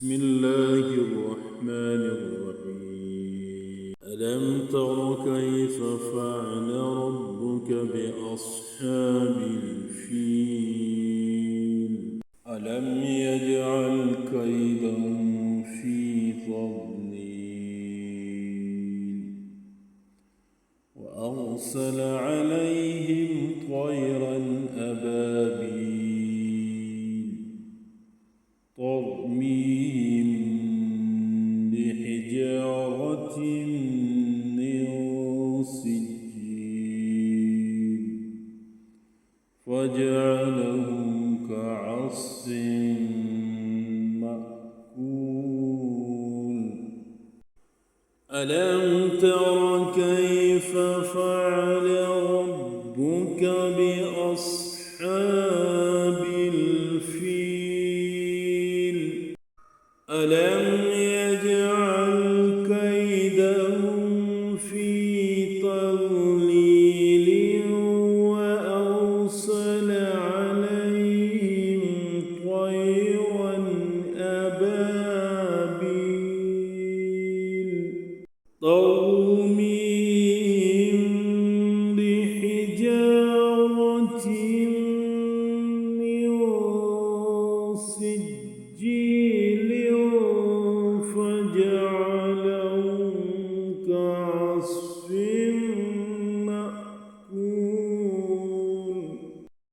بسم الله الرحمن الرحيم. ألم تر كيف فعل ربك بأصحاب الفيل؟ ألم يجعل كيدهم في تضليل وأرسل عليهم طيرا أبابيل ترميهم بحجارة من سجيل فجعلهم كعصف مأكول. ألم تر كيف فعل ربك بأصحاب الفيل؟ ألم يجعل كيدهم في تضليل وأرسل عليهم طيرا أبابيل ترميهم